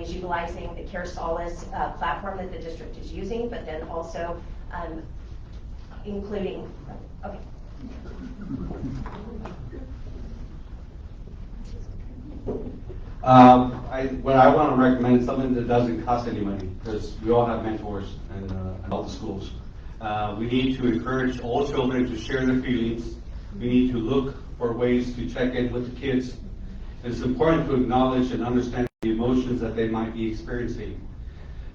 is utilizing the Care Solace platform that the district is using, but then also including, okay. What I want to recommend is something that doesn't cost any money, because we all have mentors in all the schools. We need to encourage all children to share their feelings. We need to look for ways to check in with the kids. It's important to acknowledge and understand the emotions that they might be experiencing.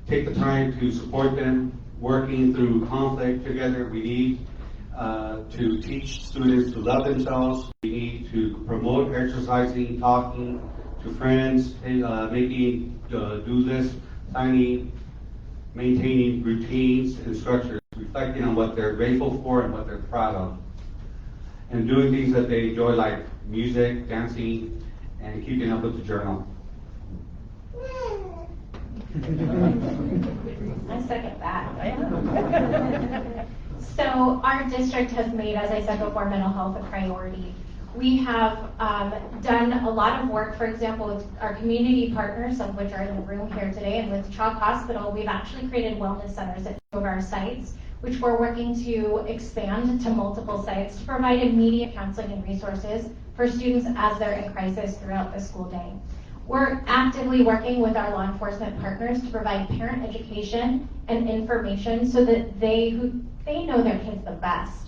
Take the time to support them, working through conflict together. We need to teach students to love themselves. We need to promote exercising, talking to friends, making do list, planning, maintaining routines and structures, reflecting on what they're grateful for and what they're proud of, and doing things that they enjoy, like music, dancing, and keeping up with the journal. I second that. So our district has made, as I said before, mental health a priority. We have done a lot of work, for example, with our community partners, some of which are in the room here today, and with Chalk Hospital, we've actually created wellness centers at 2 of our sites, which we're working to expand to multiple sites to provide immediate counseling and resources for students as they're in crisis throughout the school day. We're actively working with our law enforcement partners to provide parent education and information so that they know their kids the best.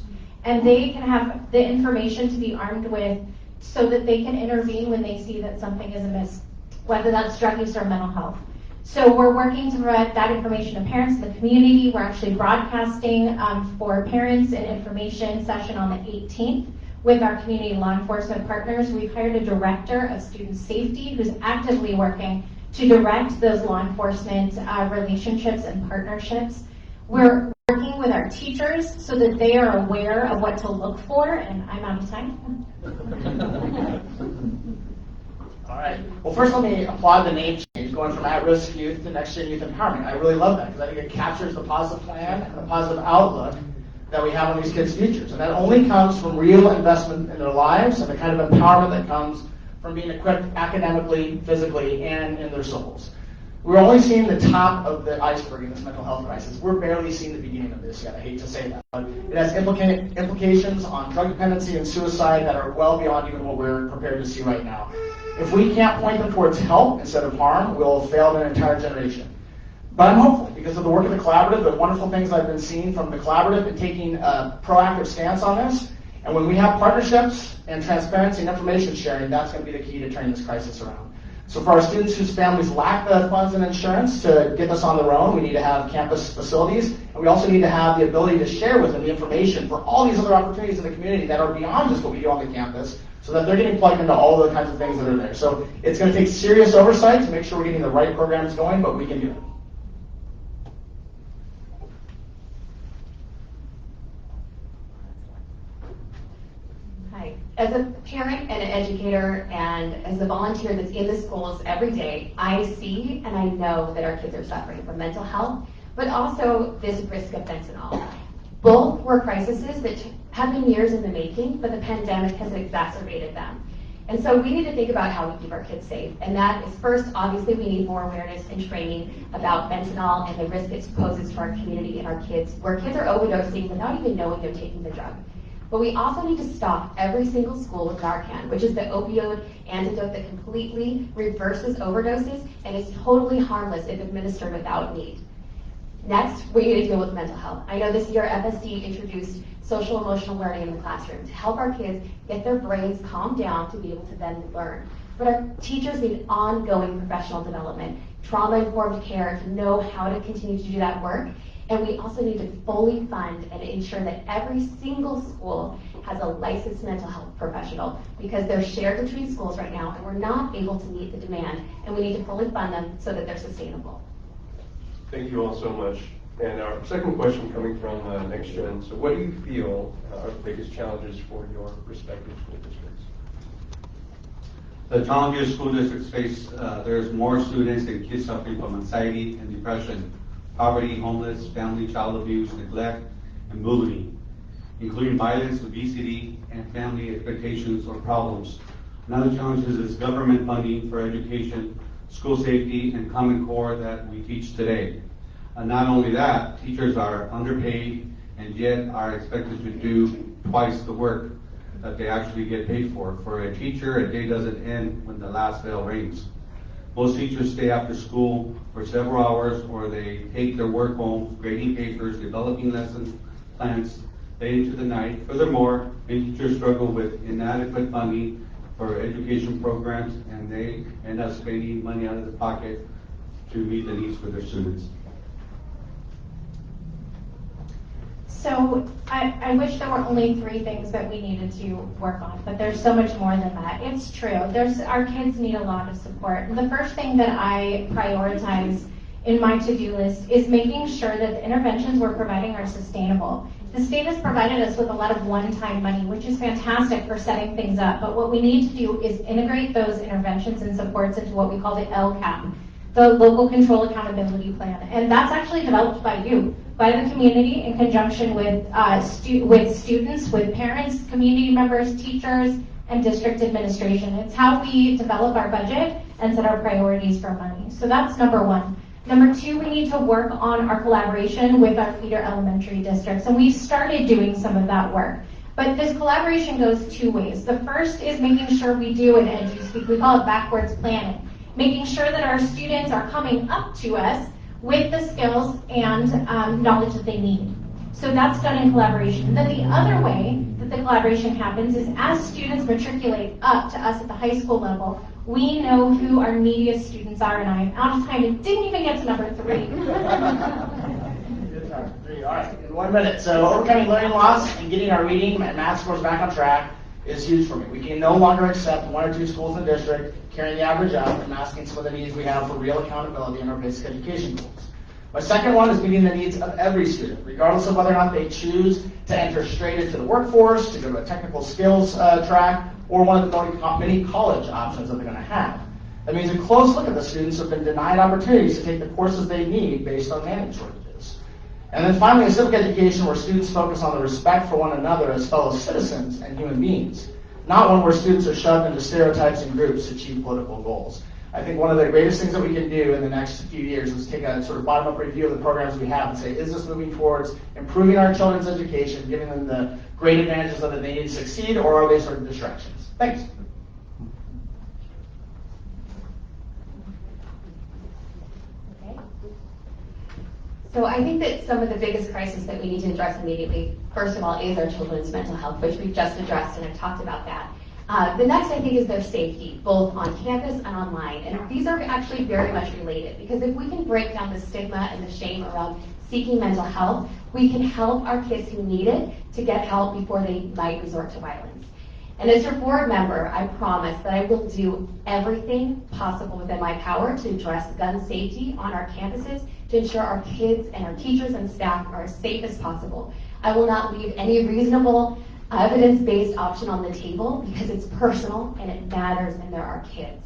And they can have the information to be armed with so that they can intervene when they see that something is amiss, whether that's drug use or mental health. So we're working to provide that information to parents in the community. We're actually broadcasting for parents an information session on the 18th with our community law enforcement partners. We've hired a director of student safety who's actively working to direct those law enforcement relationships and partnerships. We're working with our teachers so that they are aware of what to look for, and I'm out of time. All right. Well, first let me applaud the name change, going from at-risk youth to Nxt Gen Youth Empowerment. I really love that because I think it captures the positive plan and the positive outlook that we have on these kids' futures. And that only comes from real investment in their lives and the kind of empowerment that comes from being equipped academically, physically, and in their souls. We're only seeing the top of the iceberg in this mental health crisis. We're barely seeing the beginning of this yet. I hate to say that, but it has implications on drug dependency and suicide that are well beyond even what we're prepared to see right now. If we can't point them towards help instead of harm, we'll fail an entire generation. But I'm hopeful because of the work of the collaborative, the wonderful things I've been seeing from the collaborative and taking a proactive stance on this. And when we have partnerships and transparency and information sharing, that's going to be the key to turning this crisis around. So for our students whose families lack the funds and insurance to get this on their own, we need to have campus facilities, and we also need to have the ability to share with them the information for all these other opportunities in the community that are beyond just what we do on the campus, so that they're getting plugged into all the kinds of things that are there. So it's going to take serious oversight to make sure we're getting the right programs going, but we can do it. As a parent and an educator and as a volunteer that's in the schools every day, I see and I know that our kids are suffering from mental health, but also this risk of fentanyl. Both were crises that have been years in the making, but the pandemic has exacerbated them. And so we need to think about how we keep our kids safe. And that is first, obviously, we need more awareness and training about fentanyl and the risk it poses to our community and our kids, where kids are overdosing without even knowing they're taking the drug. But we also need to stock every single school with Narcan, which is the opioid antidote that completely reverses overdoses and is totally harmless if administered without need. Next, we need to deal with mental health. I know this year FSD introduced social emotional learning in the classroom to help our kids get their brains calmed down to be able to then learn. But our teachers need ongoing professional development, trauma-informed care to know how to continue to do that work. And we also need to fully fund and ensure that every single school has a licensed mental health professional, because they're shared between schools right now and we're not able to meet the demand, and we need to fully fund them so that they're sustainable. Thank you all so much. And our second question coming from Nxt Gen. So what do you feel are the biggest challenges for your respective school districts? The challenges school districts face, there's more students and kids suffering from anxiety and depression, poverty, homeless, family, child abuse, neglect, and bullying, including violence, obesity, and family expectations or problems. Another challenge is government funding for education, school safety, and Common Core that we teach today. Not only that, teachers are underpaid and yet are expected to do twice the work that they actually get paid for. For a teacher, a day doesn't end when the last bell rings. Most teachers stay after school for several hours, or they take their work home, grading papers, developing lesson plans late into the night. Furthermore, many teachers struggle with inadequate funding for education programs, and they end up spending money out of their pocket to meet the needs for their students. So I wish there were only 3 things that we needed to work on, but there's so much more than that. It's true. Our kids need a lot of support. And the first thing that I prioritize in my to-do list is making sure that the interventions we're providing are sustainable. The state has provided us with a lot of one-time money, which is fantastic for setting things up, but what we need to do is integrate those interventions and supports into what we call the LCAP, the Local Control Accountability Plan. And that's actually developed by you, by the community, in conjunction with students, with parents, community members, teachers, and district administration. It's how we develop our budget and set our priorities for money. So that's number 1. Number 2, we need to work on our collaboration with our feeder elementary districts, and we've started doing some of that work. But this collaboration goes 2 ways. The first is making sure we do an EduSpeak. We call it backwards planning, making sure that our students are coming up to us with the skills and knowledge that they need. So that's done in collaboration. Then the other way that the collaboration happens is as students matriculate up to us at the high school level, we know who our neediest students are, and I'm out of time and didn't even get to number 3. Good time. 3. All right, in 1 minute. So overcoming learning loss and getting our reading and math scores back on track is huge for me. We can no longer accept 1 or 2 schools in the district carrying the average up and masking some of the needs we have for real accountability in our basic education goals. My second one is meeting the needs of every student, regardless of whether or not they choose to enter straight into the workforce, to go to a technical skills track, or one of the many college options that they're going to have. That means a close look at the students who have been denied opportunities to take the courses they need based on manning shortages. And then finally, a civic education where students focus on the respect for one another as fellow citizens and human beings, not one where students are shoved into stereotypes and groups to achieve political goals. I think one of the greatest things that we can do in the next few years is take a sort of bottom-up review of the programs we have and say, is this moving towards improving our children's education, giving them the great advantages that they need to succeed, or are they sort of distractions? Thanks. Okay. So I think that some of the biggest crises that we need to address immediately, first of all, is our children's mental health, which we've just addressed, and I've talked about that. The next, I think, is their safety, both on campus and online. And these are actually very much related, because if we can break down the stigma and the shame around seeking mental health, we can help our kids who need it to get help before they might resort to violence. And as your board member, I promise that I will do everything possible within my power to address gun safety on our campuses to ensure our kids and our teachers and staff are as safe as possible. I will not leave any reasonable evidence-based option on the table because it's personal and it matters and there are kids.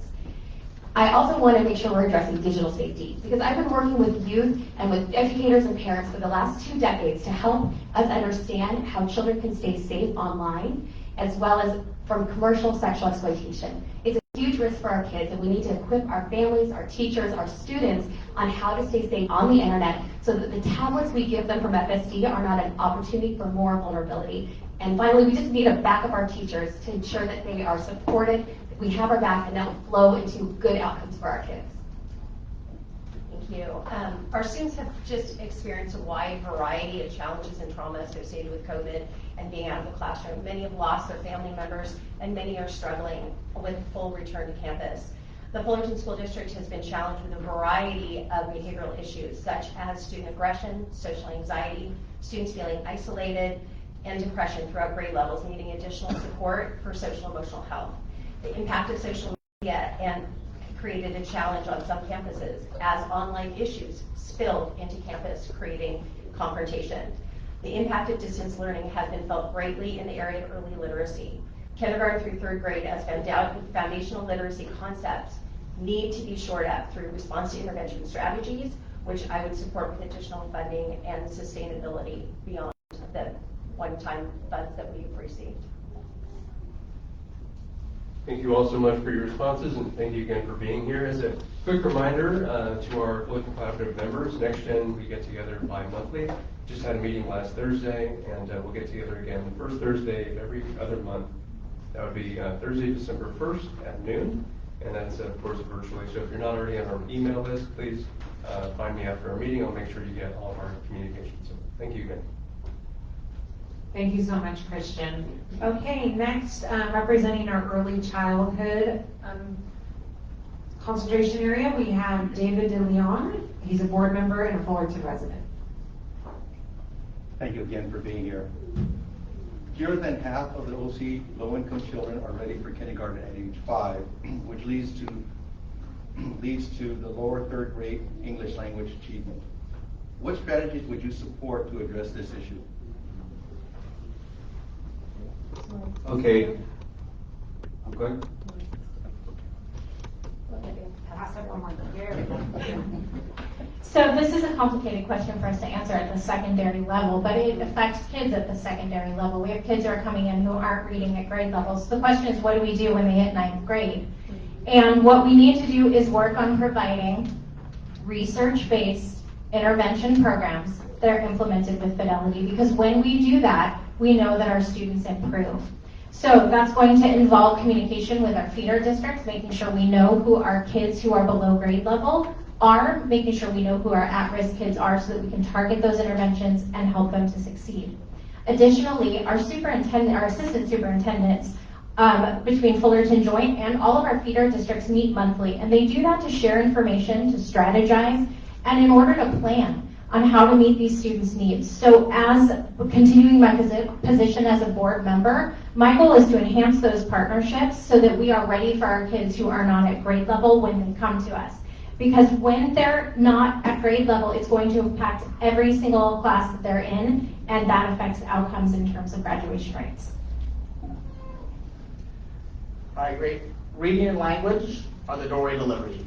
I also want to make sure we're addressing digital safety because I've been working with youth and with educators and parents for the last 2 decades to help us understand how children can stay safe online as well as from commercial sexual exploitation. It's a huge risk for our kids and we need to equip our families, our teachers, our students on how to stay safe on the internet so that the tablets we give them from FSD are not an opportunity for more vulnerability. And finally, we just need to back up our teachers to ensure that they are supported, that we have our back, and that will flow into good outcomes for our kids. Thank you. Our students have just experienced a wide variety of challenges and trauma associated with COVID and being out of the classroom. Many have lost their family members, and many are struggling with full return to campus. The Fullerton School District has been challenged with a variety of behavioral issues, such as student aggression, social anxiety, students feeling isolated, and depression throughout grade levels, needing additional support for social emotional health. The impact of social media and created a challenge on some campuses as online issues spilled into campus, creating confrontation. The impact of distance learning has been felt greatly in the area of early literacy. Kindergarten through 3rd grade as foundational literacy concepts need to be shored up through response to intervention strategies, which I would support with additional funding and sustainability beyond the one-time funds that we've received. Thank you all so much for your responses, and thank you again for being here. As a Quick reminder to our Fullerton Collaborative members, Nxt Gen, we get together bi-monthly. Just had a meeting last Thursday, and we'll get together again the first Thursday of every other month. That would be Thursday, December 1st at noon, and that's of course virtually. So if you're not already on our email list, please find me after our meeting. I'll make sure you get all of our communications. So thank you again. Thank you so much, Christian. Okay, next, representing our early childhood concentration area, we have David DeLeon. He's a board member and a Fullerton resident. Thank you again for being here. Fewer than half of the OC low-income children are ready for kindergarten at age 5, which leads to the lower third grade English language achievement. What strategies would you support to address this issue? Okay. I'm good. So this is a complicated question for us to answer at the secondary level, but it affects kids at the secondary level. We have kids who are coming in who aren't reading at grade levels. So the question is, what do we do when they hit 9th grade? And what we need to do is work on providing research-based intervention programs that are implemented with fidelity, because when we do that, we know that our students improve. So that's going to involve communication with our feeder districts, making sure we know who our kids who are below grade level are, making sure we know who our at-risk kids are so that we can target those interventions and help them to succeed. Additionally, our assistant superintendents between Fullerton Joint and all of our feeder districts meet monthly, and they do that to share information, to strategize, and in order to plan on how to meet these students' needs. So as continuing my position as a board member, my goal is to enhance those partnerships so that we are ready for our kids who are not at grade level when they come to us. Because when they're not at grade level, it's going to impact every single class that they're in, and that affects outcomes in terms of graduation rates. All right, great. Reading and language are the doorway to liberty.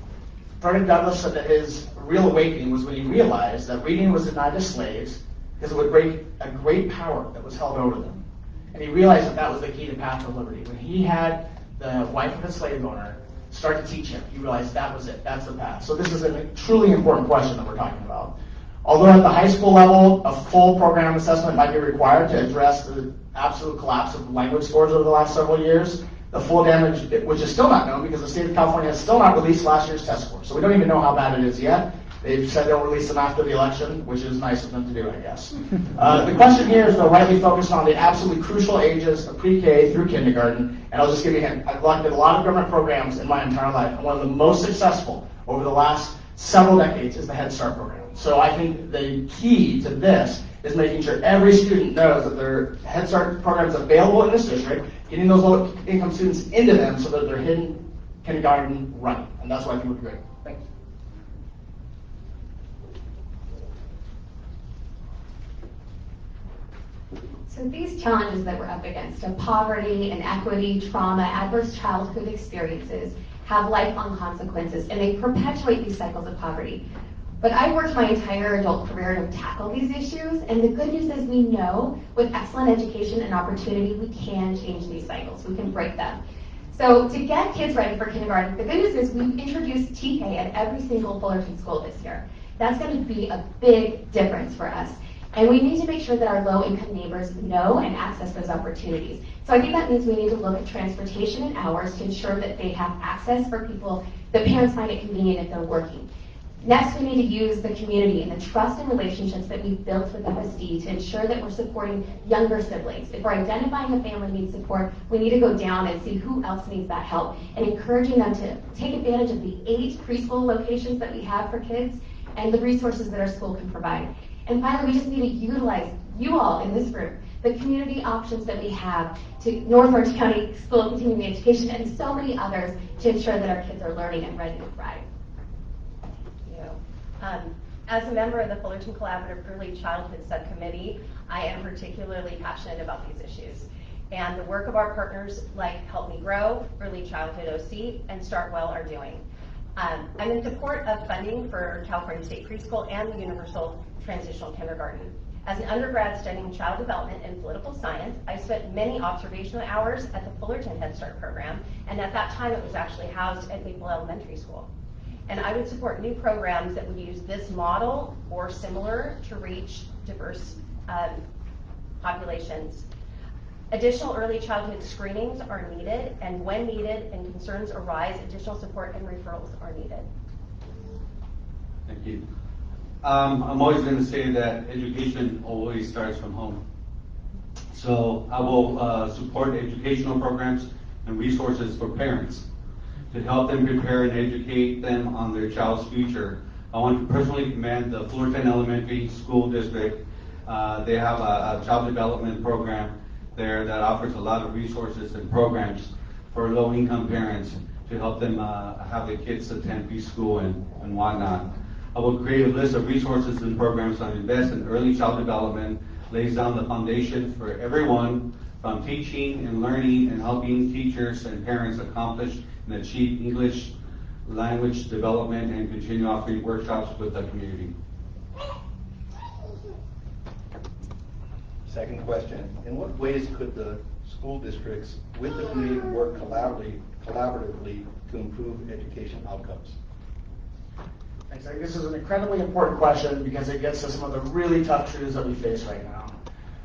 Frederick Douglass said that his real awakening was when he realized that reading was denied to slaves because it would break a great power that was held over them. And he realized that that was the key to path to liberty. When he had the wife of a slave owner start to teach him, he realized that was it, that's the path. So this is a truly important question that we're talking about. Although at the high school level, a full program assessment might be required to address the absolute collapse of language scores over the last several years, the full damage, which is still not known because the state of California has still not released last year's test scores. So we don't even know how bad it is yet. They've said they'll release them after the election, which is nice of them to do, I guess. The question here is, though, rightly focused on the absolutely crucial ages of pre-K through kindergarten. And I'll just give you a hint. I've conducted a lot of government programs in my entire life, and one of the most successful over the last several decades is the Head Start program. So I think the key to this is making sure every student knows that their Head Start program is available in this district, getting those low-income students into them so that they're hitting kindergarten running. And that's what I think would be great. Thanks. So these challenges that we're up against of poverty, inequity, trauma, adverse childhood experiences have lifelong consequences, and they perpetuate these cycles of poverty. But I worked my entire adult career to tackle these issues, and the good news is we know with excellent education and opportunity, we can change these cycles. We can break them. So to get kids ready for kindergarten, the good news is we've introduced TK at every single Fullerton school this year. That's going to be a big difference for us. And we need to make sure that our low-income neighbors know and access those opportunities. So I think that means we need to look at transportation and hours to ensure that they have access for people, that parents find it convenient if they're working. Next, we need to use the community and the trust and relationships that we've built with FSD to ensure that we're supporting younger siblings. If we're identifying a family needs support, we need to go down and see who else needs that help and encouraging them to take advantage of the 8 preschool locations that we have for kids and the resources that our school can provide. And finally, we just need to utilize you all in this group, the community options that we have to North Orange County School of Continuing Education and so many others to ensure that our kids are learning and ready to thrive. As a member of the Fullerton Collaborative Early Childhood Subcommittee, I am particularly passionate about these issues. And the work of our partners like Help Me Grow, Early Childhood OC, and Start Well are doing. I'm in support of funding for California State Preschool and the Universal Transitional Kindergarten. As an undergrad studying child development and political science, I spent many observational hours at the Fullerton Head Start program, and at that time it was actually housed at Maple Elementary School. And I would support new programs that would use this model or similar to reach diverse populations. Additional early childhood screenings are needed, and when needed and concerns arise, additional support and referrals are needed. Thank you. I'm always going to say that education always starts from home. So I will support educational programs and resources for parents to help them prepare and educate them on their child's future. I want to personally commend the Fullerton Elementary School District. They have a child development program there that offers a lot of resources and programs for low-income parents to help them have their kids attend preschool and whatnot. I will create a list of resources and programs that invest in early child development, lays down the foundation for everyone from teaching and learning and helping teachers and parents accomplish and achieve English language development and continue offering workshops with the community. Second question, in what ways could the school districts with the community work collaboratively to improve education outcomes? I think this is an incredibly important question because it gets to some of the really tough truths that we face right now.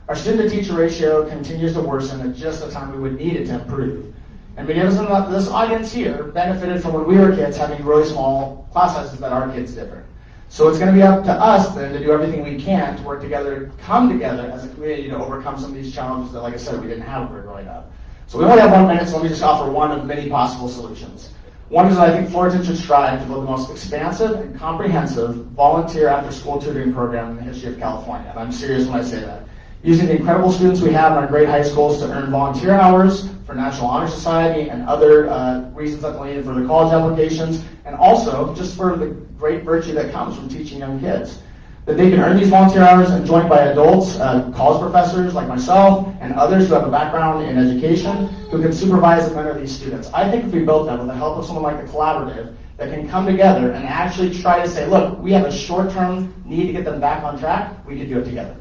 Our student-to-teacher ratio continues to worsen at just the time we would need it to improve. And many of us in this audience here benefited from when we were kids having really small class sizes that our kids differ. So it's going to be up to us then to do everything we can to work together, come together as a community to overcome some of these challenges that, like I said, we didn't have when we were growing up. So we only have 1 minute, so let me just offer one of many possible solutions. One is that I think Fullerton should strive to build the most expansive and comprehensive volunteer after-school tutoring program in the history of California. And I'm serious when I say that. Using the incredible students we have in our great high schools to earn volunteer hours for National Honor Society and other reasons that they need for their college applications, and also just for the great virtue that comes from teaching young kids. That they can earn these volunteer hours and joined by adults, college professors like myself, and others who have a background in education who can supervise and mentor these students. I think if we built that with the help of someone like the Collaborative that can come together and actually try to say, look, we have a short-term need to get them back on track, we can do it together.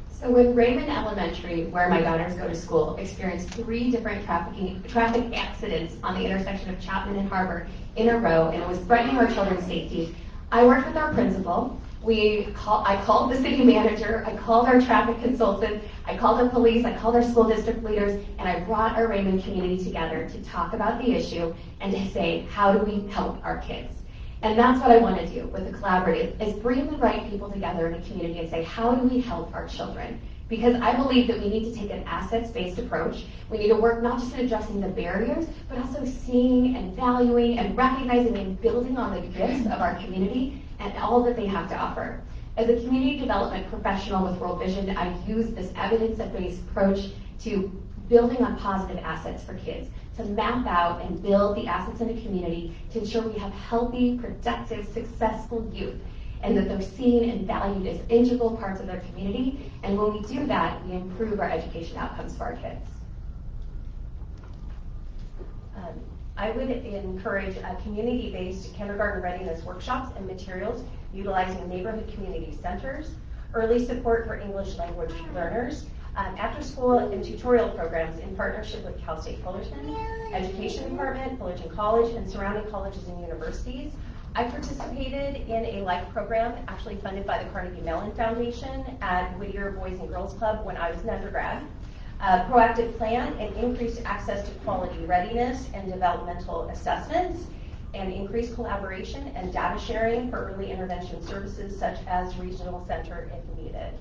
So when Raymond Elementary, where my daughters go to school, experienced 3 different traffic accidents on the intersection of Chapman and Harbor in a row, and it was threatening our children's safety, I worked with our principal. I called the city manager, I called our traffic consultant, I called the police, I called our school district leaders, and I brought our Raymond community together to talk about the issue and to say, how do we help our kids? And that's what I want to do with the Collaborative, is bring the right people together in a community and say, how do we help our children? Because I believe that we need to take an assets-based approach. We need to work not just in addressing the barriers, but also seeing and valuing and recognizing and building on the gifts of our community and all that they have to offer. As a community development professional with World Vision, I use this evidence-based approach to building on positive assets for kids, to map out and build the assets in a community to ensure we have healthy, productive, successful youth, and that they're seen and valued as integral parts of their community. And when we do that, we improve our education outcomes for our kids. I would encourage community-based kindergarten readiness workshops and materials utilizing neighborhood community centers, early support for English language learners, after-school and tutorial programs in partnership with Cal State Fullerton, Education Department, Fullerton College, and surrounding colleges and universities. I participated in a life program actually funded by the Carnegie Mellon Foundation at Whittier Boys and Girls Club when I was an undergrad. Proactive plan and increased access to quality readiness and developmental assessments, and increased collaboration and data sharing for early intervention services such as regional center if needed.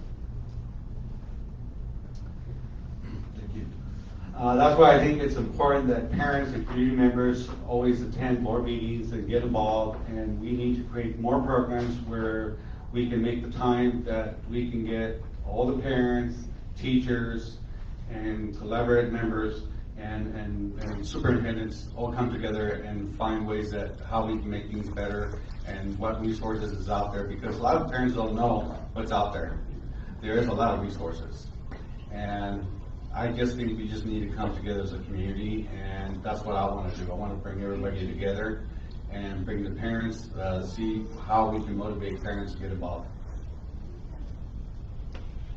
Thank you. That's why I think it's important that parents and community members always attend more meetings and get involved, and we need to create more programs where we can make the time that we can get all the parents, teachers, and collaborative members and superintendents all come together and find ways that how we can make things better and what resources is out there, because a lot of parents don't know what's out there. There is a lot of resources, and I just think we just need to come together as a community, and that's what I want to do. I want to bring everybody together and bring the parents, see how we can motivate parents to get involved.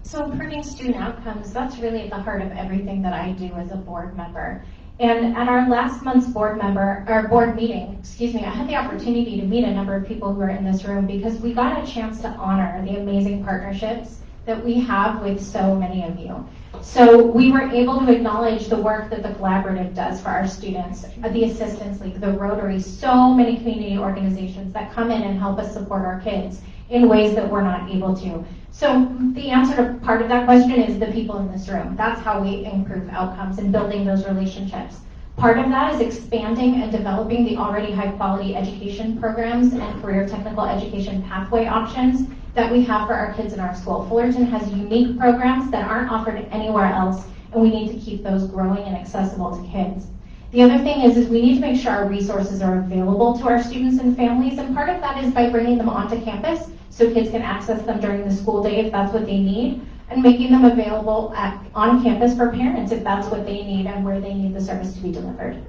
So improving student outcomes, that's really at the heart of everything that I do as a board member. And at our last month's board meeting, I had the opportunity to meet a number of people who are in this room because we got a chance to honor the amazing partnerships that we have with so many of you. So we were able to acknowledge the work that the Collaborative does for our students, the Assistance League, the Rotary, so many community organizations that come in and help us support our kids in ways that we're not able to. So the answer to part of that question is the people in this room. That's how we improve outcomes and building those relationships. Part of that is expanding and developing the already high quality education programs and career technical education pathway options that we have for our kids in our school. Fullerton has unique programs that aren't offered anywhere else, and we need to keep those growing and accessible to kids. The other thing is we need to make sure our resources are available to our students and families, and part of that is by bringing them onto campus so kids can access them during the school day if that's what they need, and making them available on campus for parents if that's what they need and where they need the service to be delivered.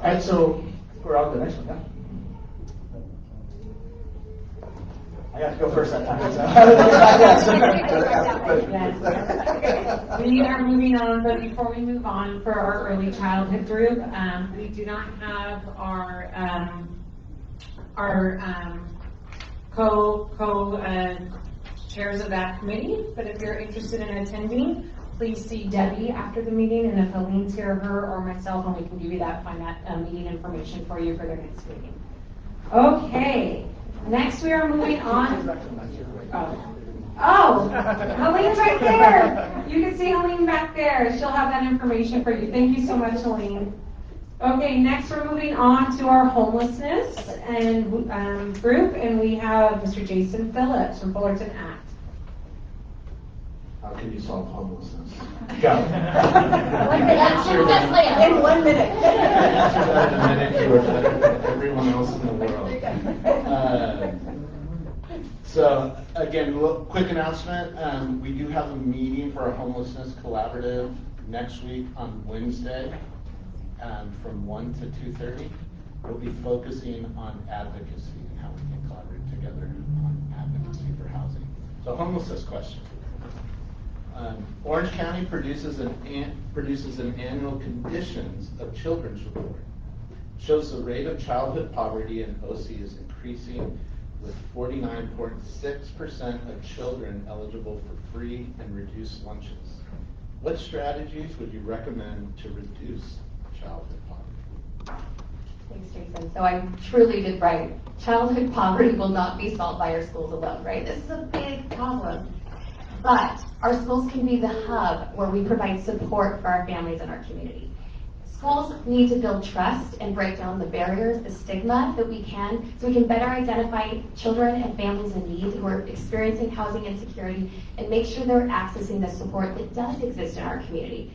All right, so we're on to the next one, yeah? I got to go first that time. Yes. We are moving on, but before we move on for our early childhood group, we do not have our chairs of that committee, but if you're interested in attending, please see Debbie after the meeting, and if Eileen's here, her or myself, and we can give you that, find that meeting information for you for their next meeting. Okay, next we are moving on. Oh, Eileen's right there. You can see Eileen back there. She'll have that information for you. Thank you so much, Eileen. Okay, next we're moving on to our homelessness and group, and we have Mr. Jason Phillips from Fullerton Act. How can you solve homelessness? Go. In 1 minute. In a minute, you are better than everyone else in the world. So again, quick announcement. We do have a meeting for our Homelessness Collaborative next week on Wednesday. From 1 to 2:30, we'll be focusing on advocacy and how we can collaborate together on advocacy for housing. So homelessness question. Orange County produces an annual conditions of children's report. Shows the rate of childhood poverty in OC is increasing, with 49.6% of children eligible for free and reduced lunches. What strategies would you recommend to reduce childhood poverty? Thanks, Jason. So I truly did right. Childhood poverty will not be solved by our schools alone, right? This is a big problem. But our schools can be the hub where we provide support for our families and our community. Schools need to build trust and break down the barriers, the stigma that we can, so we can better identify children and families in need who are experiencing housing insecurity and make sure they're accessing the support that does exist in our community.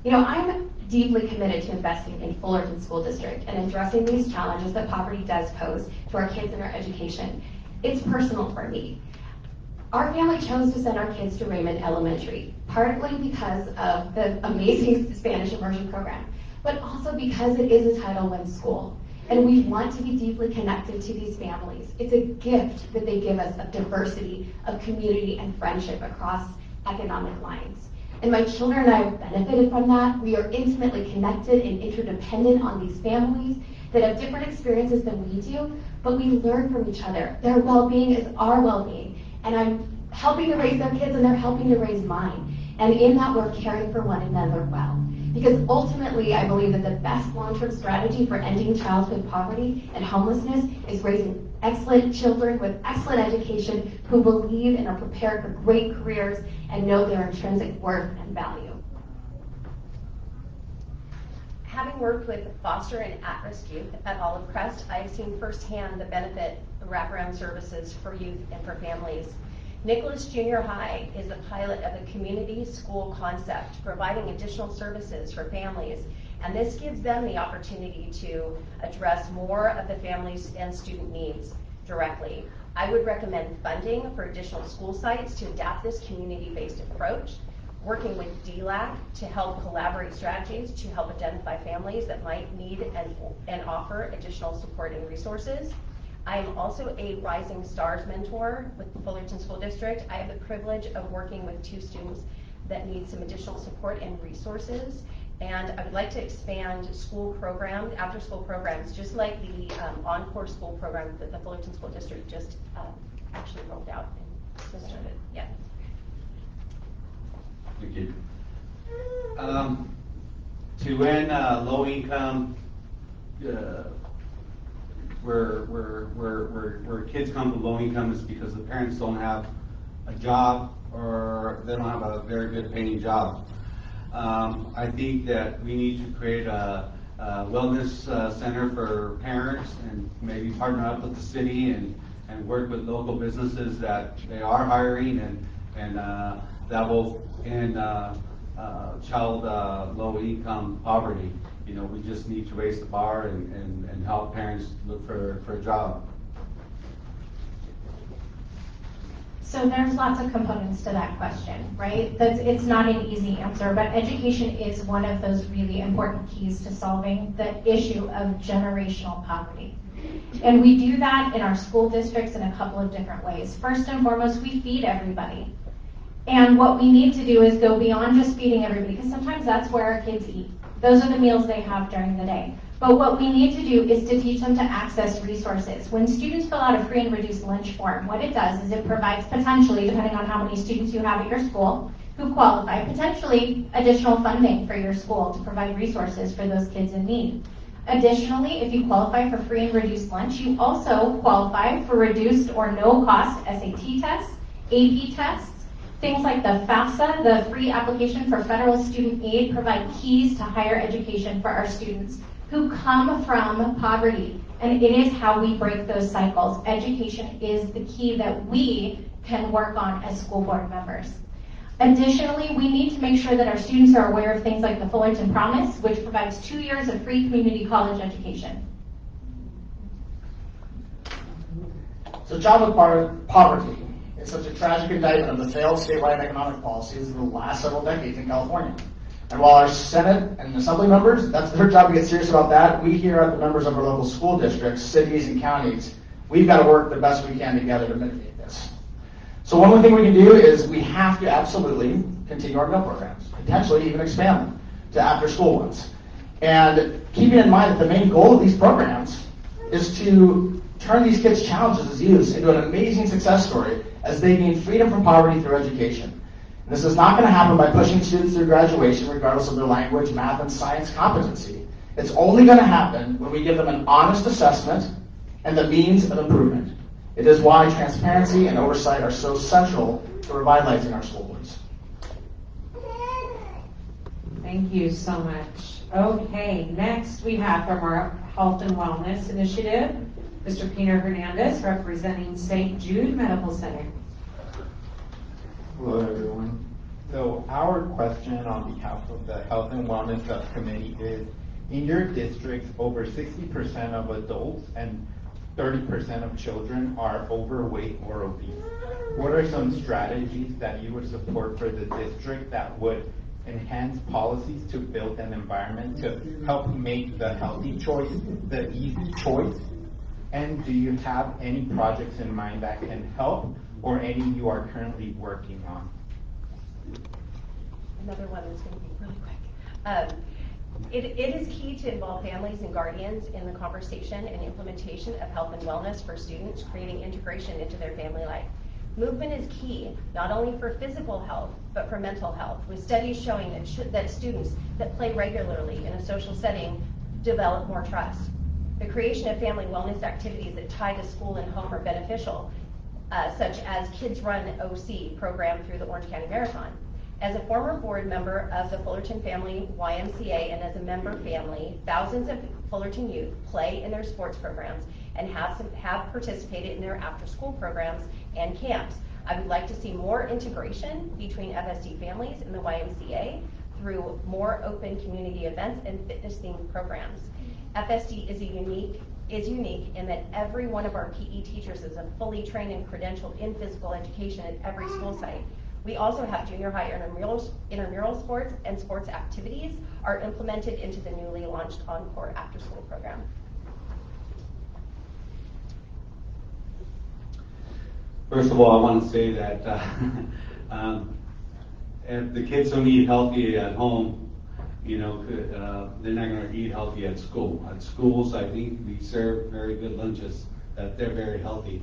You know, I'm deeply committed to investing in Fullerton School District and addressing these challenges that poverty does pose to our kids and our education. It's personal for me. Our family chose to send our kids to Raymond Elementary, partly because of the amazing Spanish immersion program, but also because it is a Title I school. And we want to be deeply connected to these families. It's a gift that they give us of diversity, of community, and friendship across economic lines. And my children and I have benefited from that. We are intimately connected and interdependent on these families that have different experiences than we do, but we learn from each other. Their well-being is our well-being. And I'm helping to raise their kids, and they're helping to raise mine. And in that, we're caring for one another well. Because ultimately, I believe that the best long-term strategy for ending childhood poverty and homelessness is raising excellent children with excellent education who believe and are prepared for great careers and know their intrinsic worth and value. Having worked with foster and at-risk youth at Olive Crest, I've seen firsthand the benefit of wraparound services for youth and for families. Nicholas Junior High is a pilot of a community school concept, providing additional services for families, and this gives them the opportunity to address more of the families and student needs directly. I would recommend funding for additional school sites to adapt this community-based approach, working with DLAC to help collaborate strategies to help identify families that might need and offer additional support and resources. I'm also a Rising Stars mentor with the Fullerton School District. I have the privilege of working with 2 students that need some additional support and resources. And I would like to expand school programs, after school programs, just like the Encore School program that the Fullerton School District just actually rolled out and just started. Yeah. Thank you. To end low income, where kids come to low income is because the parents don't have a job or they don't have a very good paying job. I think that we need to create a wellness center for parents and maybe partner up with the city and work with local businesses that they are hiring and that will end child low income poverty. You know, we just need to raise the bar and help parents look for a job. So there's lots of components to that question, right? It's not an easy answer, but education is one of those really important keys to solving the issue of generational poverty. And we do that in our school districts in a couple of different ways. First and foremost, we feed everybody. And what we need to do is go beyond just feeding everybody, because sometimes that's where our kids eat. Those are the meals they have during the day. But what we need to do is to teach them to access resources. When students fill out a free and reduced lunch form, what it does is it provides potentially, depending on how many students you have at your school who qualify, potentially additional funding for your school to provide resources for those kids in need. Additionally, if you qualify for free and reduced lunch, you also qualify for reduced or no cost SAT tests, AP tests. Things like the FAFSA, the free application for federal student aid, provide keys to higher education for our students who come from poverty. And it is how we break those cycles. Education is the key that we can work on as school board members. Additionally, we need to make sure that our students are aware of things like the Fullerton Promise, which provides 2 years of free community college education. So childhood poverty is such a tragic indictment of the failed statewide economic policies of the last several decades in California. And while our Senate and Assembly members, that's their job to get serious about that, we here at the members of our local school districts, cities, and counties, we've got to work the best we can together to mitigate this. So one thing we can do is we have to absolutely continue our meal programs, potentially even expand them to after-school ones. And keeping in mind that the main goal of these programs is to turn these kids' challenges as youths into an amazing success story as they gain freedom from poverty through education. And this is not going to happen by pushing students through graduation regardless of their language, math, and science competency. It's only going to happen when we give them an honest assessment and the means of improvement. It is why transparency and oversight are so central to revitalizing our school boards. Thank you so much. Okay, next we have from our Health and Wellness Initiative, Mr. Peter Hernandez, representing St. Jude Medical Center. Hello, everyone. So our question on behalf of the Health and Wellness Subcommittee is, in your districts, over 60% of adults and 30% of children are overweight or obese. What are some strategies that you would support for the district that would enhance policies to build an environment to help make the healthy choice the easy choice? And do you have any projects in mind that can help, or any you are currently working on? Another one that's going to be really quick. It is key to involve families and guardians in the conversation and implementation of health and wellness for students, creating integration into their family life. Movement is key, not only for physical health, but for mental health, with studies showing that students that play regularly in a social setting develop more trust. The creation of family wellness activities that tie to school and home are beneficial, such as Kids Run OC program through the Orange County Marathon. As a former board member of the Fullerton Family YMCA and as a member family, thousands of Fullerton youth play in their sports programs and have participated in their after-school programs and camps. I would like to see more integration between FSD families and the YMCA through more open community events and fitness-themed programs. FSD is unique in that every one of our PE teachers is a fully trained and credentialed in physical education at every school site. We also have junior high intramural sports, and sports activities are implemented into the newly launched Encore after-school program. First of all, I want to say that if the kids don't eat healthy at home, they're not going to eat healthy at school. At schools, I think we serve very good lunches, that they're very healthy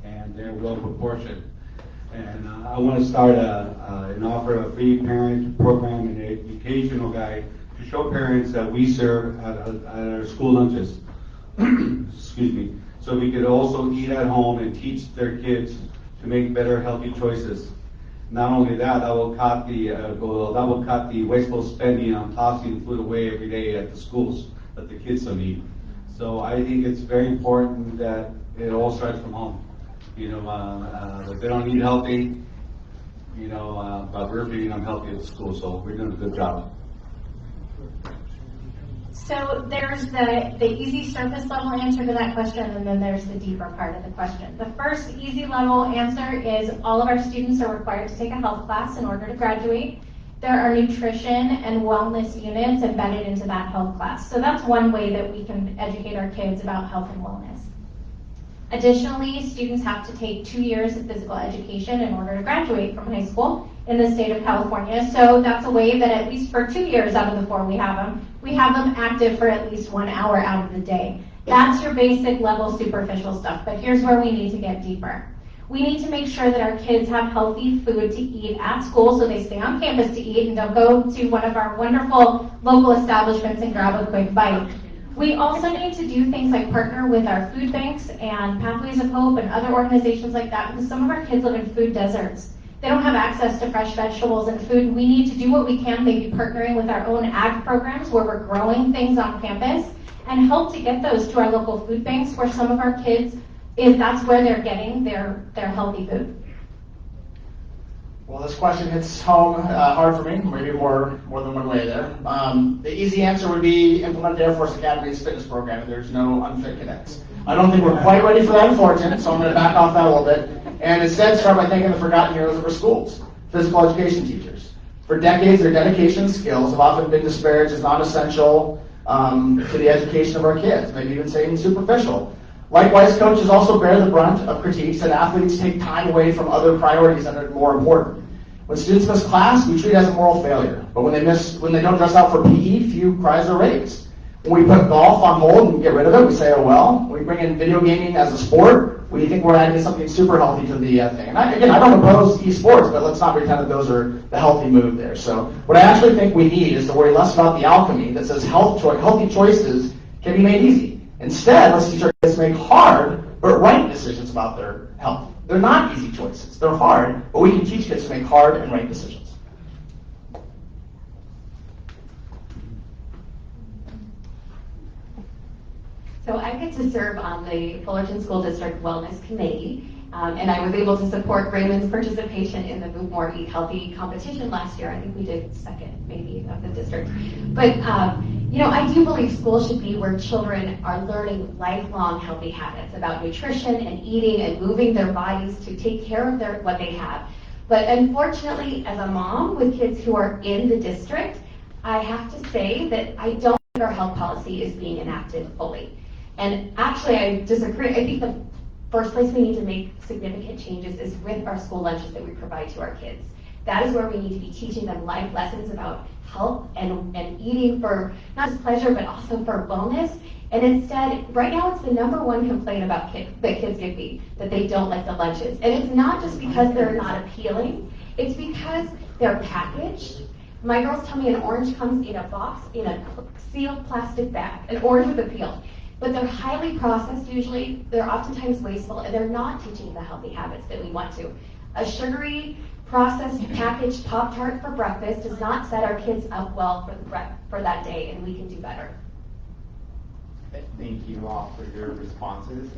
and they're well proportioned. And I want to start and offer a free parent program and educational guide to show parents that we serve at our school lunches. Excuse me. So we could also eat at home and teach their kids to make better, healthy choices. Not only that, that will cut the wasteful spending on tossing food away every day at the schools that the kids don't eat. So I think it's very important that it all starts from home. If they don't eat healthy, but we're feeding them healthy at the school, so we're doing a good job. So there's the easy surface level answer to that question, and then there's the deeper part of the question. The first easy level answer is all of our students are required to take a health class in order to graduate. There are nutrition and wellness units embedded into that health class. So that's one way that we can educate our kids about health and wellness. Additionally, students have to take 2 years of physical education in order to graduate from high school in the state of California. So that's a way that at least for 2 years out of the 4 we have them active for at least 1 hour out of the day. That's your basic level superficial stuff, but here's where we need to get deeper. We need to make sure that our kids have healthy food to eat at school so they stay on campus to eat and don't go to one of our wonderful local establishments and grab a quick bite. We also need to do things like partner with our food banks and Pathways of Hope and other organizations like that, because some of our kids live in food deserts. They don't have access to fresh vegetables and food. We need to do what we can, maybe partnering with our own ag programs where we're growing things on campus, and help to get those to our local food banks where some of our kids, if that's where they're getting their healthy food. Well, this question hits home hard for me, maybe more than one way there. The easy answer would be implement the Air Force Academy's fitness program. There's no unfit cadets. I don't think we're quite ready for that, unfortunately, so I'm going to back off that a little bit. And instead start by thanking the forgotten heroes of our schools, physical education teachers. For decades, their dedication and skills have often been disparaged as non-essential to the education of our kids, maybe even saying superficial. Likewise, coaches also bear the brunt of critiques that athletes take time away from other priorities that are more important. When students miss class, we treat it as a moral failure. But when they don't dress out for PE, few cries are raised. When we put golf on hold and get rid of it, we say, oh well. When we bring in video gaming as a sport, we think we're adding something super healthy to the thing. And I don't oppose esports, but let's not pretend that those are the healthy move there. So what I actually think we need is to worry less about the alchemy that says healthy choices can be made easy. Instead, let's teach our kids to make hard but right decisions about their health. They're not easy choices. They're hard, but we can teach kids to make hard and right decisions. So I get to serve on the Fullerton School District Wellness Committee, and I was able to support Raymond's participation in the Move More Eat Healthy competition last year. I think we did second, maybe, of the district. But, I do believe schools should be where children are learning lifelong healthy habits about nutrition and eating and moving their bodies to take care of what they have. But unfortunately, as a mom with kids who are in the district, I have to say that I don't think our health policy is being enacted fully. And actually, I disagree. I think the first place we need to make significant changes is with our school lunches that we provide to our kids. That is where we need to be teaching them life lessons about health and eating for not just pleasure, but also for wellness. And instead, right now it's the #1 complaint about that kids give me, that they don't like the lunches. And it's not just because they're not appealing, it's because they're packaged. My girls tell me an orange comes in a box, in a sealed plastic bag, an orange with a peel. But they're highly processed usually, they're oftentimes wasteful, and they're not teaching the healthy habits that we want to. A sugary, processed, packaged Pop-Tart for breakfast does not set our kids up well for that day, and we can do better. Thank you all for your responses.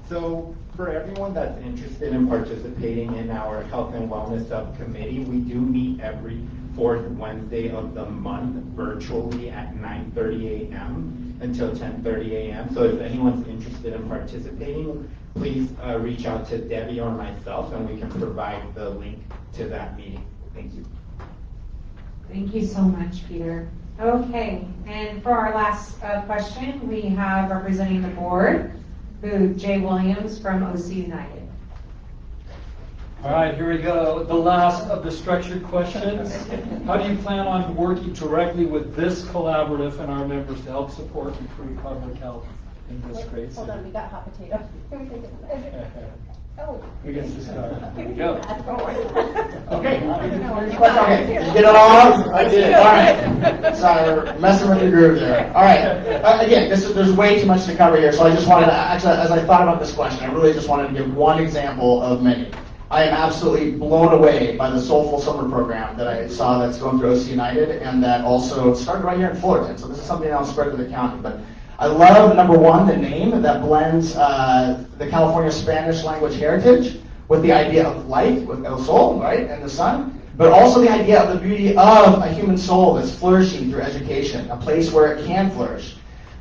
So for everyone that's interested in participating in our Health and Wellness Subcommittee, we do meet every 4th Wednesday of the month virtually at 9:30 a.m. until 10:30 a.m. So if anyone's interested in participating, please reach out to Debbie or myself and we can provide the link to that meeting. Thank you. Thank you so much, Peter. Okay, and for our last question, we have representing the board, Jay Williams from OC United. All right, here we go. The last of the structured questions. How do you plan on working directly with this collaborative and our members to help support and improve public health in this great city? Hold on, we got hot potato. Oh. We get to start. Here we go. Okay. Okay. You get it all out? I did. All right. Sorry, messing with the groove there. All right. Again, there's way too much to cover here, so I just wanted to, actually, as I thought about this question, I really just wanted to give one example of many. I am absolutely blown away by the Soulful Summer Program that I saw that's going through OC United, and that also started right here in Fullerton. So this is something else spread to the county. But I love, number one, the name that blends the California Spanish language heritage with the idea of light, with el sol, right, and the sun, but also the idea of the beauty of a human soul that's flourishing through education, a place where it can flourish.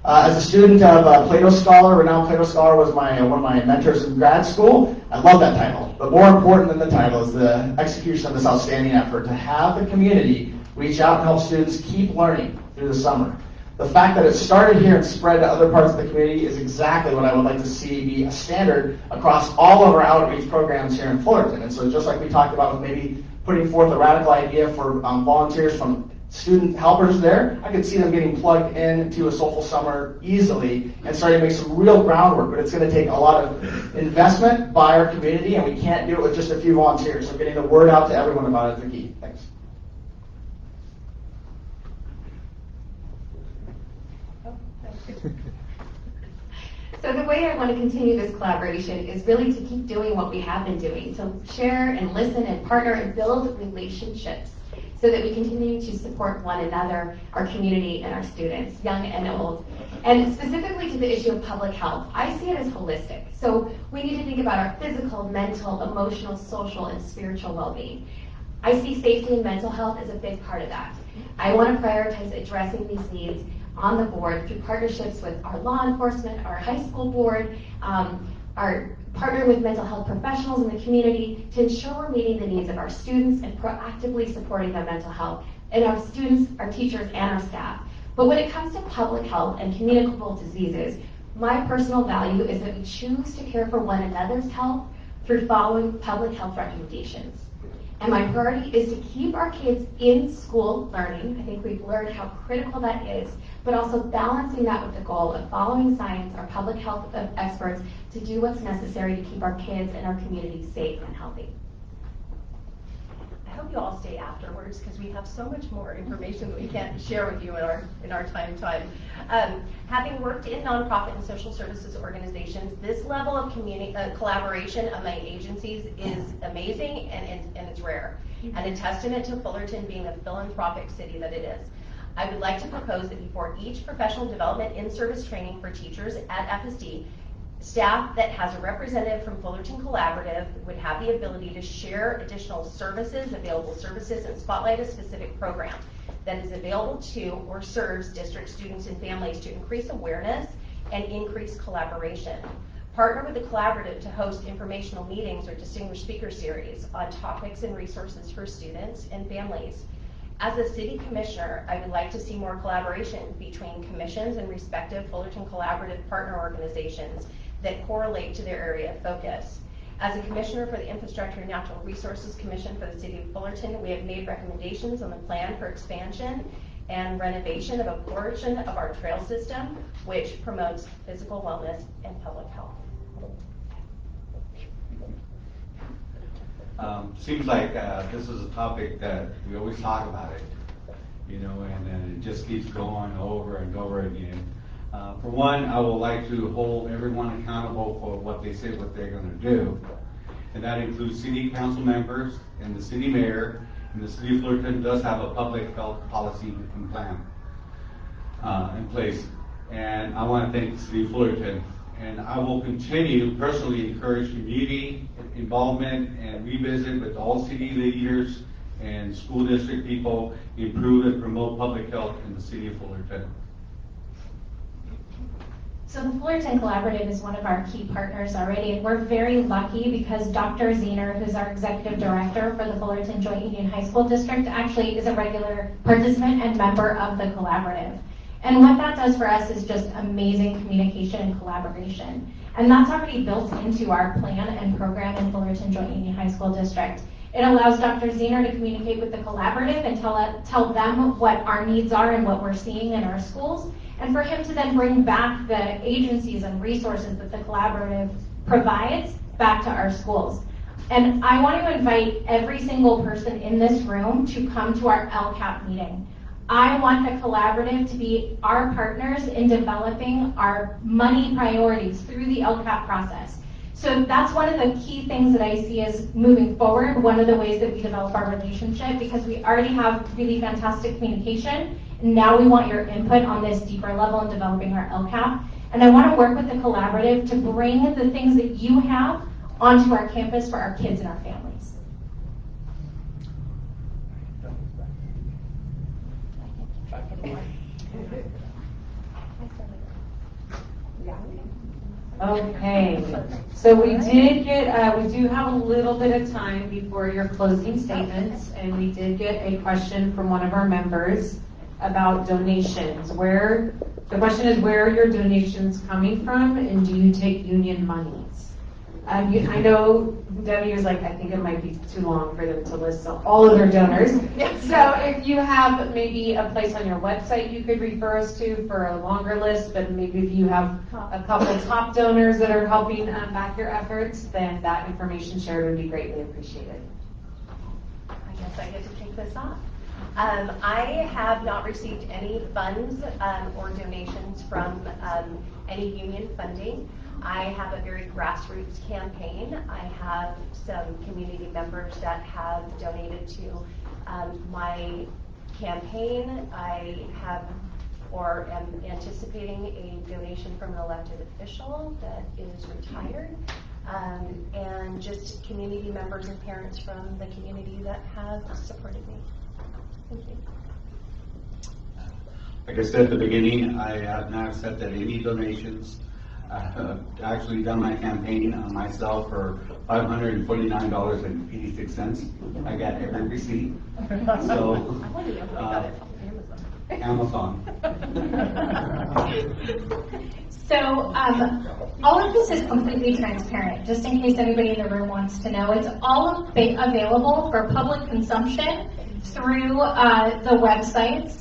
As a student of Plato Scholar, renowned Plato Scholar was one of my mentors in grad school. I love that title. But more important than the title is the execution of this outstanding effort to have the community reach out and help students keep learning through the summer. The fact that it started here and spread to other parts of the community is exactly what I would like to see be a standard across all of our outreach programs here in Fullerton. And so just like we talked about with maybe putting forth a radical idea for volunteers from student helpers there, I could see them getting plugged into a Soulful Summer easily and starting to make some real groundwork, but it's going to take a lot of investment by our community, and we can't do it with just a few volunteers. So getting the word out to everyone about it is the key. Thanks. So the way I want to continue this collaboration is really to keep doing what we have been doing, to share and listen and partner and build relationships so that we continue to support one another, our community, and our students, young and old. And specifically to the issue of public health, I see it as holistic. So we need to think about our physical, mental, emotional, social, and spiritual well-being. I see safety and mental health as a big part of that. I want to prioritize addressing these needs on the board through partnerships with our law enforcement, our high school board, our partnering with mental health professionals in the community to ensure we're meeting the needs of our students and proactively supporting their mental health, and our students, our teachers, and our staff. But when it comes to public health and communicable diseases, my personal value is that we choose to care for one another's health through following public health recommendations. And my priority is to keep our kids in school learning. I think we've learned how critical that is, but also balancing that with the goal of following science, our public health experts, to do what's necessary to keep our kids and our community safe and healthy. I hope you all stay afterwards because we have so much more information that we can't share with you in our time. Having worked in nonprofit and social services organizations, this level of collaboration among agencies is amazing and it's rare, and a testament to Fullerton being the philanthropic city that it is. I would like to propose that before each professional development in-service training for teachers at FSD, staff that has a representative from Fullerton Collaborative would have the ability to share additional services, available services, and spotlight a specific program that is available to or serves district students and families to increase awareness and increase collaboration. Partner with the collaborative to host informational meetings or distinguished speaker series on topics and resources for students and families. As a city commissioner, I would like to see more collaboration between commissions and respective Fullerton Collaborative partner organizations that correlate to their area of focus. As a commissioner for the Infrastructure and Natural Resources Commission for the City of Fullerton, we have made recommendations on the plan for expansion and renovation of a portion of our trail system, which promotes physical wellness and public health. Seems like this is a topic that we always talk about it, and then it just keeps going over and over again. For one, I would like to hold everyone accountable for what they say what they're going to do, and that includes city council members and the city mayor. And the city of Fullerton does have a public health policy and plan in place, and I want to thank the city of Fullerton. And I will continue personally encourage community involvement and revisit with all city leaders and school district people, improve and promote public health in the city of Fullerton. So the Fullerton Collaborative is one of our key partners already, and we're very lucky because Dr. Zehner, who's our executive director for the Fullerton Joint Union High School District, actually is a regular participant and member of the collaborative. And what that does for us is just amazing communication and collaboration. And that's already built into our plan and program in Fullerton Joint Union High School District. It allows Dr. Zehner to communicate with the collaborative and tell them what our needs are and what we're seeing in our schools, and for him to then bring back the agencies and resources that the collaborative provides back to our schools. And I want to invite every single person in this room to come to our LCAP meeting. I want the collaborative to be our partners in developing our money priorities through the LCAP process. So that's one of the key things that I see as moving forward, one of the ways that we develop our relationship, because we already have really fantastic communication, and now we want your input on this deeper level in developing our LCAP. And I want to work with the collaborative to bring the things that you have onto our campus for our kids and our families. Okay, so we do have a little bit of time before your closing statements, and we did get a question from one of our members about donations. The question is, where are your donations coming from, and do you take union monies? I know Debbie was like, I think it might be too long for them to list all of their donors. So if you have maybe a place on your website you could refer us to for a longer list, but maybe if you have a couple top donors that are helping back your efforts, then that information shared would be greatly appreciated. I guess I get to take this off. I have not received any funds or donations from any union funding. I have a very grassroots campaign. I have some community members that have donated to my campaign. I have or am anticipating a donation from an elected official that is retired, and just community members and parents from the community that have supported me. Thank you. Like I said at the beginning, I have not accepted any donations. I've actually done my campaign on myself for $549.86. I got every receipt. So, Amazon. So all of this is completely transparent, just in case anybody in the room wants to know. It's all available for public consumption through the websites.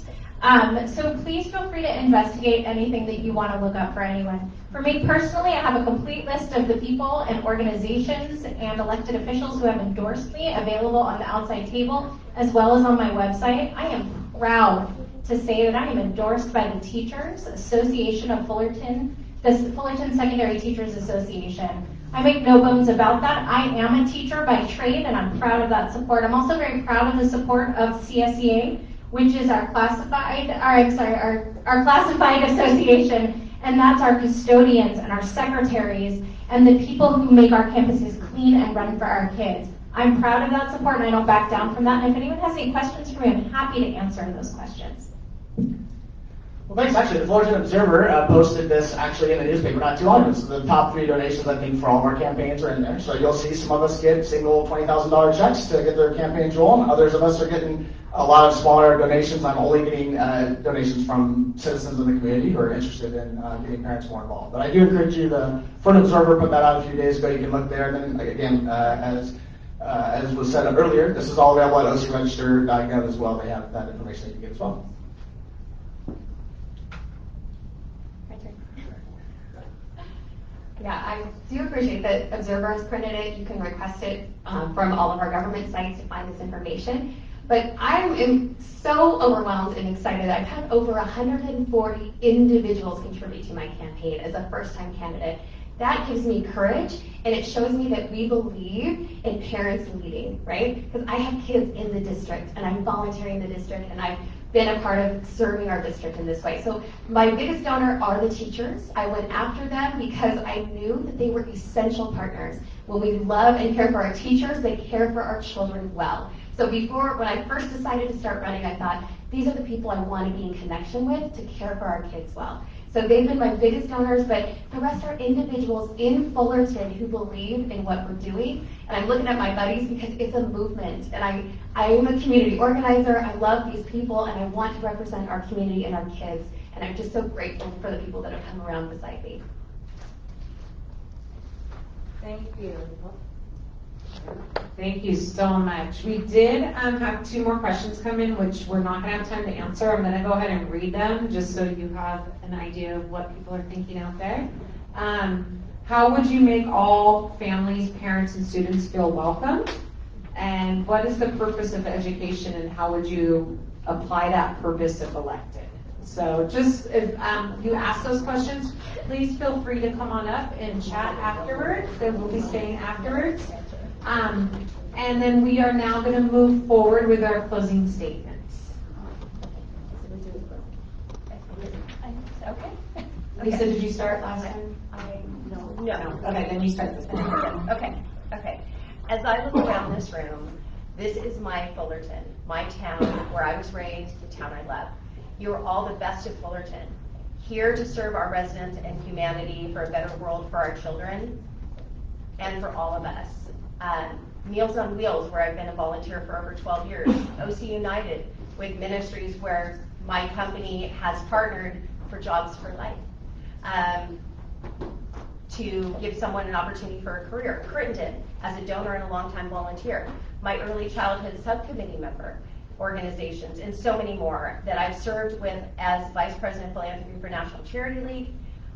So please feel free to investigate anything that you want to look up for anyone. For me personally, I have a complete list of the people and organizations and elected officials who have endorsed me available on the outside table, as well as on my website. I am proud to say that I am endorsed by the Teachers Association of Fullerton, the Fullerton Secondary Teachers Association. I make no bones about that. I am a teacher by trade, and I'm proud of that support. I'm also very proud of the support of CSEA, which is our classified association, and that's our custodians and our secretaries and the people who make our campuses clean and run for our kids. I'm proud of that support, and I don't back down from that. And if anyone has any questions for me, I'm happy to answer those questions. Well, thanks. Actually, the Fullerton Observer posted this actually in the newspaper not too long ago. So the top 3 donations, I think, for all of our campaigns are in there. So you'll see some of us get single $20,000 checks to get their campaigns rolling. Others of us are getting a lot of smaller donations. I'm only getting donations from citizens in the community who are interested in getting parents more involved. But I do encourage you, the Fullerton Observer put that out a few days ago. You can look there. And then again, as was said earlier, this is all available at ocregister.gov as well. They have that information that you can get as well. Yeah, I do appreciate that Observer has printed it. You can request it from all of our government sites to find this information. But I am so overwhelmed and excited. I've had over 140 individuals contribute to my campaign as a first-time candidate. That gives me courage, and it shows me that we believe in parents leading, right? Because I have kids in the district, and I'm volunteering in the district, and I've been a part of serving our district in this way. So my biggest donor are the teachers. I went after them because I knew that they were essential partners. When we love and care for our teachers, they care for our children well. So when I first decided to start running, I thought, these are the people I want to be in connection with to care for our kids well. So they've been my biggest donors, but the rest are individuals in Fullerton who believe in what we're doing. And I'm looking at my buddies because it's a movement. And I am a community organizer. I love these people, and I want to represent our community and our kids. And I'm just so grateful for the people that have come around beside me. Thank you. Thank you so much. We did have 2 more questions come in, which we're not going to have time to answer. I'm going to go ahead and read them just so you have an idea of what people are thinking out there. How would you make all families, parents, and students feel welcome? And what is the purpose of education, and how would you apply that purpose if elected? So just if you ask those questions, please feel free to come on up and chat afterwards. They will be staying afterwards. And then we are now going to move forward with our closing statements. Okay. Lisa, did you start last time? No. Okay, then you start this time. Okay. As I look around this room, this is my Fullerton, my town where I was raised, the town I love. You are all the best of Fullerton, here to serve our residents and humanity for a better world for our children and for all of us. Meals on Wheels, where I've been a volunteer for over 12 years. OC United, with ministries where my company has partnered for Jobs for Life. To give someone an opportunity for a career. Crittenden, as a donor and a longtime volunteer. My early childhood subcommittee member organizations, and so many more that I've served with as Vice President of Philanthropy for National Charity League.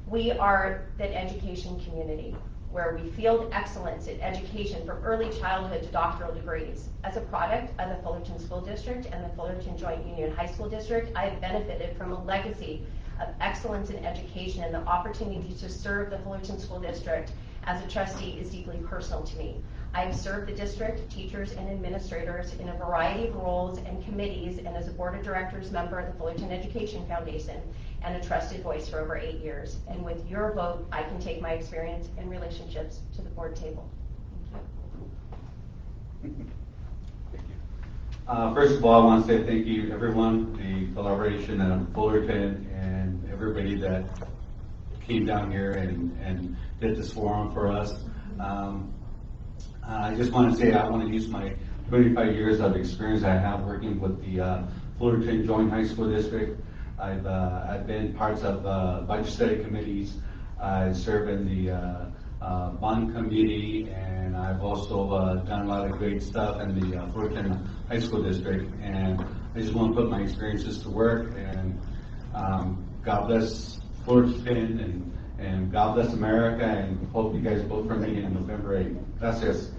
We are the education community, where we field excellence in education from early childhood to doctoral degrees. As a product of the Fullerton School District and the Fullerton Joint Union High School District, I have benefited from a legacy of excellence in education, and the opportunity to serve the Fullerton School District as a trustee is deeply personal to me. I have served the district, teachers, and administrators in a variety of roles and committees, and as a board of directors member of the Fullerton Education Foundation, and a trusted voice for over 8 years. And with your vote, I can take my experience and relationships to the board table. Thank you. First of all, I want to say thank you, everyone, the collaboration at Fullerton, and everybody that came down here and did this forum for us. I just want to say I want to use my 25 years of experience I have working with the Fullerton Joint High School District. I've been parts of budget study committees. I serve in the bond committee, and I've also done a lot of great stuff in the Fullerton High School District. And I just want to put my experiences to work. And God bless Fullerton, and God bless America. And hope you guys vote for me on November 8th. That's it.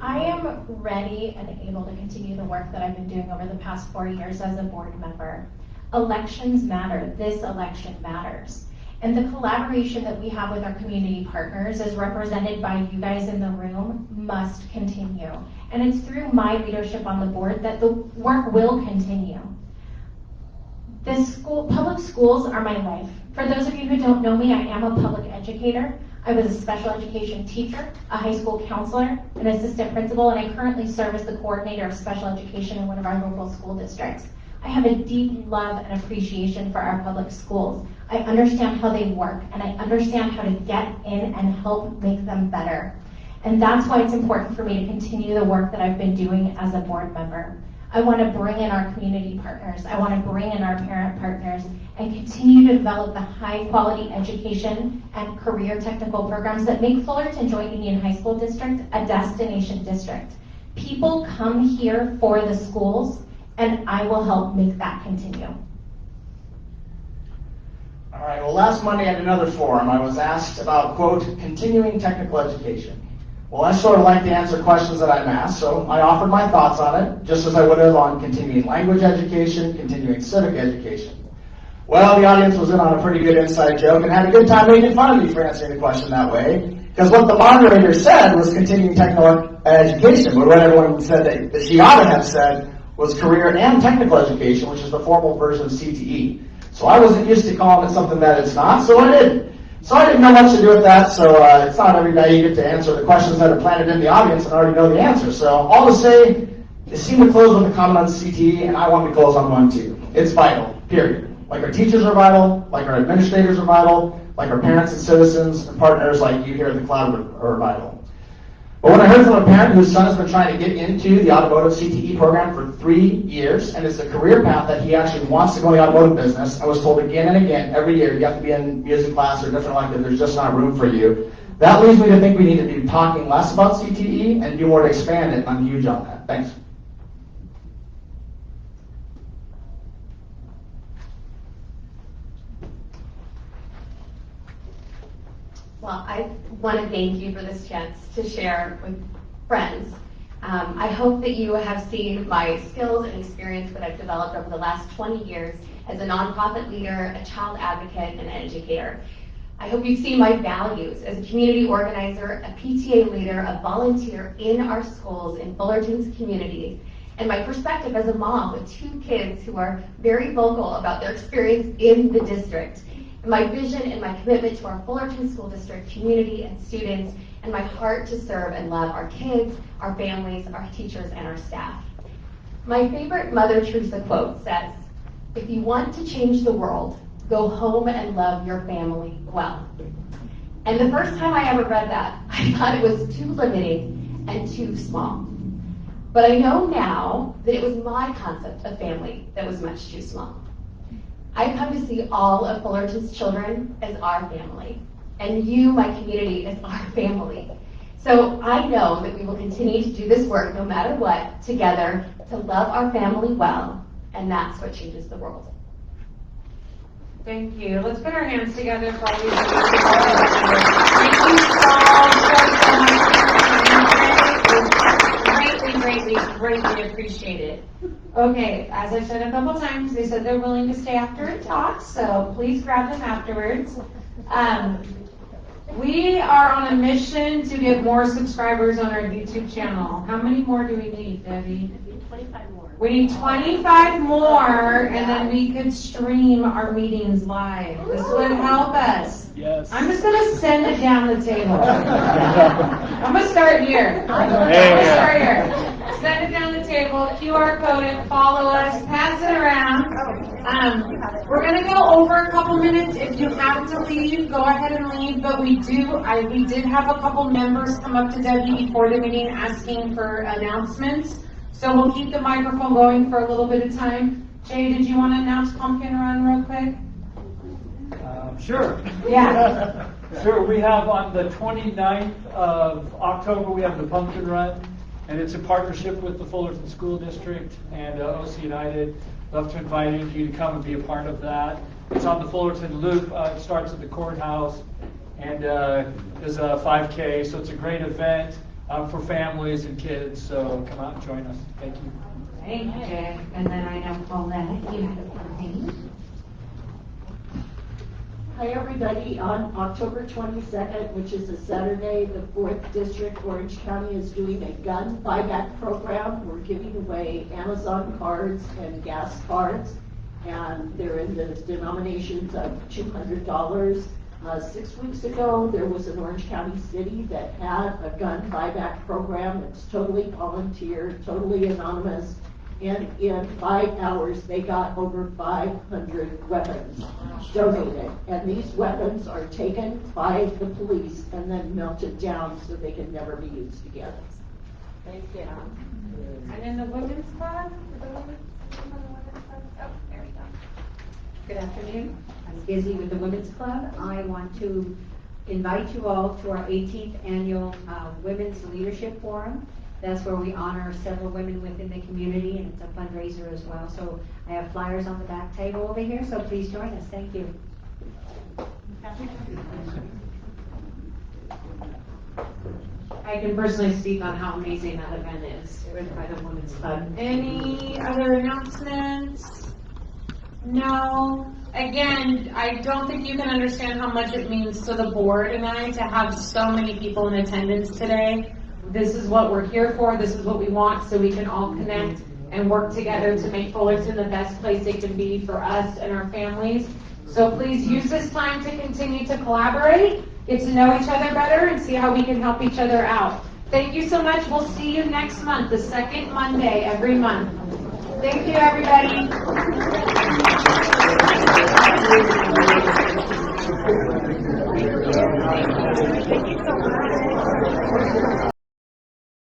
I am ready and able to continue the work that I've been doing over the past 4 years as a board member. Elections matter. This election matters. And the collaboration that we have with our community partners, as represented by you guys in the room, must continue. And it's through my leadership on the board that the work will continue. Public schools are my life. For those of you who don't know me, I am a public educator. I was a special education teacher, a high school counselor, an assistant principal, and I currently serve as the coordinator of special education in one of our local school districts. I have a deep love and appreciation for our public schools. I understand how they work, and I understand how to get in and help make them better. And that's why it's important for me to continue the work that I've been doing as a board member. I want to bring in our community partners. I want to bring in our parent partners and continue to develop the high quality education and career technical programs that make Fullerton Joint Union High School District a destination district. People come here for the schools, and I will help make that continue. All right, well, last Monday at another forum, I was asked about, quote, continuing technical education. Well, I sort of like to answer questions that I'm asked, so I offered my thoughts on it, just as I would have on continuing language education, continuing civic education. Well, the audience was in on a pretty good inside joke and had a good time making fun of me for answering the question that way, because what the moderator said was continuing technical education, but what everyone said that she ought to have said was career and technical education, which is the formal version of CTE. So I wasn't used to calling it something that it's not, so I didn't. So I didn't know what to do with that, so it's not every day you get to answer the questions that are planted in the audience and already know the answer. So all to say, you seem to close with a comment on CTE, and I want to close on one too. It's vital, period. Like our teachers are vital, like our administrators are vital, like our parents and citizens and partners like you here at the Collaborative are vital. But when I heard from a parent whose son has been trying to get into the automotive CTE program for 3 years, and it's a career path that he actually wants to go in the automotive business, I was told again and again, every year, you have to be in music class or different elective, there's just not room for you. That leads me to think we need to be talking less about CTE and do more to expand it. I'm huge on that. Thanks. Well, I want to thank you for this chance to share with friends. I hope that you have seen my skills and experience that I've developed over the last 20 years as a nonprofit leader, a child advocate, and an educator. I hope you've seen my values as a community organizer, a PTA leader, a volunteer in our schools in Fullerton's community, and my perspective as a mom with 2 kids who are very vocal about their experience in the district. My vision and my commitment to our Fullerton School District community and students, and my heart to serve and love our kids, our families, our teachers, and our staff. My favorite Mother Teresa quote says, "If you want to change the world, go home and love your family well." And the first time I ever read that, I thought it was too limiting and too small. But I know now that it was my concept of family that was much too small. I've come to see all of Fullerton's children as our family, and you, my community, as our family. So I know that we will continue to do this work no matter what, together, to love our family well, and that's what changes the world. Thank you. Let's put our hands together for all these. Thank you so much. Greatly appreciated. Okay, as I've said a couple times, they said they're willing to stay after and talk, so please grab them afterwards. We are on a mission to get more subscribers on our YouTube channel. How many more do we need, Debbie? 25 more. We need 25 more, and then we could stream our meetings live. This would help us. Yes. I'm just gonna send it down the table. I'm gonna start here. Send it down the table, QR code it, follow us, pass it around. We're gonna go over a couple minutes. If you have to leave, go ahead and leave, but we did have a couple members come up to Debbie before the meeting asking for announcements. So we'll keep the microphone going for a little bit of time. Jay, did you want to announce Pumpkin Run real quick? Sure. Yeah. Sure, we have on the 29th of October, we have the Pumpkin Run, and it's a partnership with the Fullerton School District and OC United. Love to invite you to come and be a part of that. It's on the Fullerton Loop. It starts at the courthouse, and is a 5K, so it's a great event for families and kids, so come out and join us. Thank you. Thank you, Jay. And then I know Paulette, you had a campaign. Hi everybody, on October 22nd, which is a Saturday, the 4th District, Orange County is doing a gun buyback program. We're giving away Amazon cards and gas cards, and they're in the denominations of $200. 6 weeks ago, there was an Orange County city that had a gun buyback program. It's totally volunteer, totally anonymous. And in 5 hours, they got over 500 weapons donated. And these weapons are taken by the police and then melted down so they can never be used again. Thank you. And in the women's club? Good afternoon. I'm Busy with the Women's Club. I want to invite you all to our 18th annual Women's Leadership Forum. That's where we honor several women within the community, and it's a fundraiser as well. So I have flyers on the back table over here, so please join us. Thank you. I can personally speak on how amazing that event is by the Women's Club. Any other announcements? No. Again, I don't think you can understand how much it means to the board and I to have so many people in attendance today. This is what we're here for. This is what we want, so we can all connect and work together to make Fullerton the best place it can be for us and our families. So please use this time to continue to collaborate, get to know each other better, and see how we can help each other out. Thank you so much. We'll see you next month, the second Monday every month. Thank you, everybody.